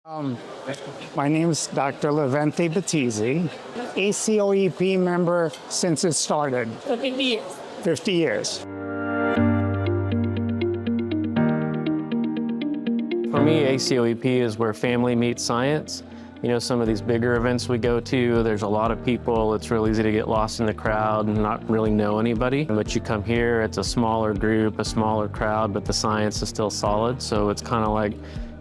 Um, my name is Dr. Levente Battizi, ACOEP member since it started. 50 years. 50 years. For me, ACOEP is where family meets science. You know, some of these bigger events we go to, there's a lot of people. It's real easy to get lost in the crowd and not really know anybody. But you come here, it's a smaller group, a smaller crowd, but the science is still solid. So it's kind of like,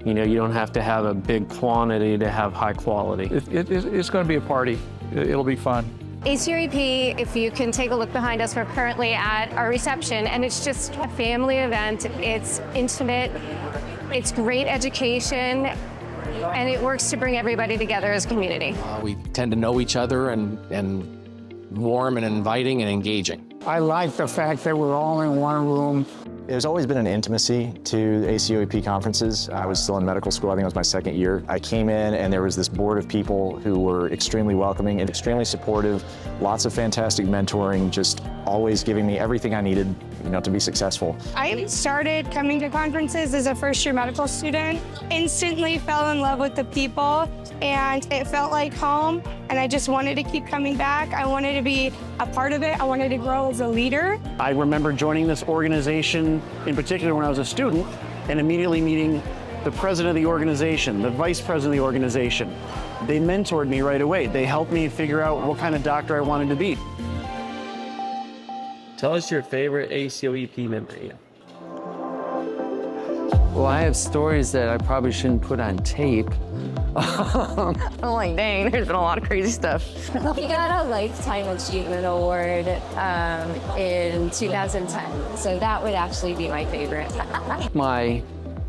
you know, you don't have to have a big quantity to have high quality. It's going to be a party. It'll be fun. ACOEP, if you can take a look behind us, we're currently at our reception, and it's just a family event. It's intimate, it's great education, and it works to bring everybody together as a community. We tend to know each other and warm and inviting and engaging. I like the fact that we're all in one room. There's always been an intimacy to ACOEP conferences. I was still in medical school, I think it was my second year. I came in and there was this board of people who were extremely welcoming and extremely supportive, lots of fantastic mentoring, just always giving me everything I needed, you know, to be successful. I started coming to conferences as a first-year medical student, instantly fell in love with the people, and it felt like home, and I just wanted to keep coming back. I wanted to be a part of it. I wanted to grow as a leader. I remember joining this organization, in particular when I was a student, and immediately meeting the president of the organization, the vice president of the organization. They mentored me right away. They helped me figure out what kind of doctor I wanted to be. Tell us your favorite ACOEP memory. Well, I have stories that I probably shouldn't put on tape. I'm like, dang, there's been a lot of crazy stuff. We got a Lifetime Achievement Award in 2010, so that would actually be my favorite. My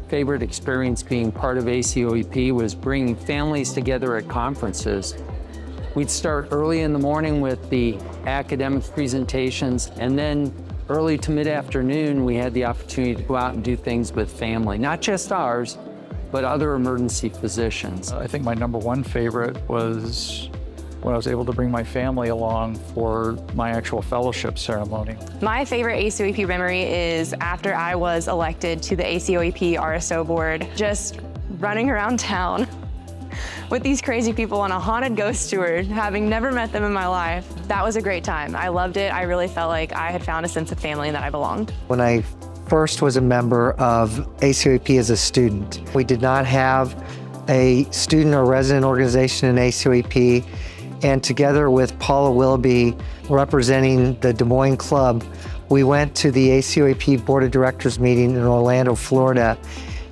favorite experience being part of ACOEP was bringing families together at conferences. We'd start early in the morning with the academic presentations, and then early to mid-afternoon, we had the opportunity to go out and do things with family, not just ours, but other emergency physicians. I think my number one favorite was when I was able to bring my family along for my actual fellowship ceremony. My favorite ACOEP memory is after I was elected to the ACOEP RSO board, just running around town with these crazy people on a haunted ghost tour, having never met them in my life. That was a great time. I loved it. I really felt like I had found a sense of family and that I belonged. When I first was a member of ACOEP as a student, we did not have a student or resident organization in ACOEP, and together with Paula Willoughby representing the Des Moines Club, we went to the ACOEP Board of Directors meeting in Orlando, Florida.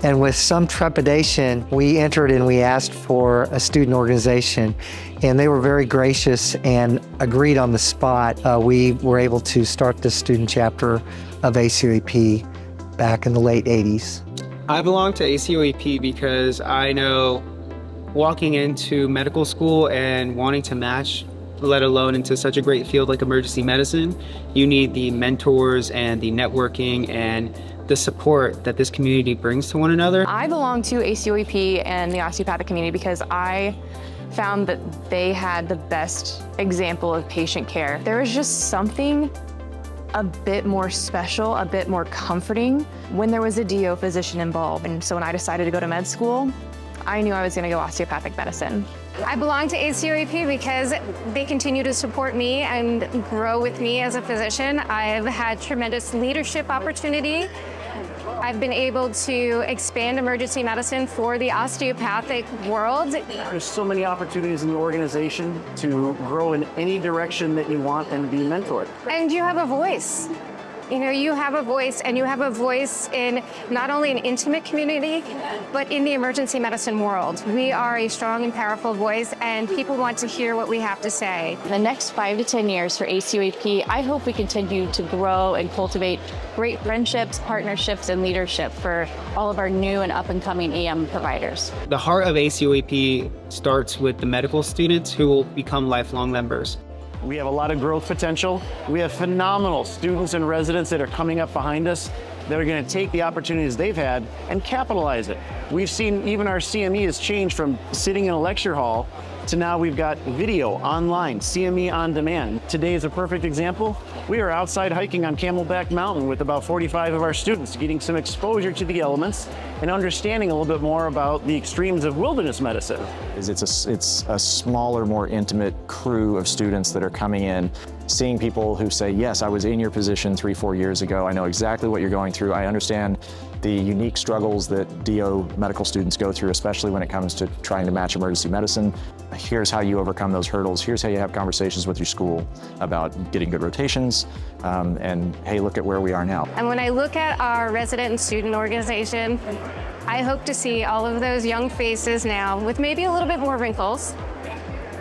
And with some trepidation, we entered and we asked for a student organization. And they were very gracious and agreed on the spot. We were able to start the student chapter of ACOEP back in the late 80s. I belong to ACOEP because I know walking into medical school and wanting to match, let alone into such a great field like emergency medicine, you need the mentors and the networking and the support that this community brings to one another. I belong to ACOEP and the osteopathic community because I found that they had the best example of patient care. There was just something a bit more special, a bit more comforting when there was a DO physician involved. And so when I decided to go to med school, I knew I was going to go osteopathic medicine. I belong to ACOEP because they continue to support me and grow with me as a physician. I've had tremendous leadership opportunity. I've been able to expand emergency medicine for the osteopathic world. There's so many opportunities in the organization to grow in any direction that you want and be mentored. And you have a voice. You know, you have a voice, and you have a voice in not only an intimate community, but in the emergency medicine world. We are a strong and powerful voice, and people want to hear what we have to say. The next 5 to 10 years for ACOEP, I hope we continue to grow and cultivate great friendships, partnerships, and leadership for all of our new and up-and-coming EM providers. The heart of ACOEP starts with the medical students who will become lifelong members. We have a lot of growth potential. We have phenomenal students and residents that are coming up behind us that are going to take the opportunities they've had and capitalize it. We've seen even our CME has changed from sitting in a lecture hall to now we've got video online, CME on demand. Today is a perfect example. We are outside hiking on Camelback Mountain with about 45 of our students, getting some exposure to the elements and understanding a little bit more about the extremes of wilderness medicine. It's a smaller, more intimate crew of students that are coming in, seeing people who say, yes, I was in your position 3-4 years ago. I know exactly what you're going through. I understand the unique struggles that DO medical students go through, especially when it comes to trying to match emergency medicine. Here's how you overcome those hurdles. Here's how you have conversations with your school about getting good rotations. And hey, look at where we are now. And when I look at our resident and student organization, I hope to see all of those young faces now with maybe a little bit more wrinkles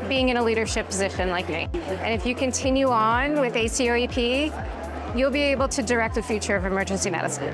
being in a leadership position like me. And if you continue on with ACOEP, you'll be able to direct the future of emergency medicine.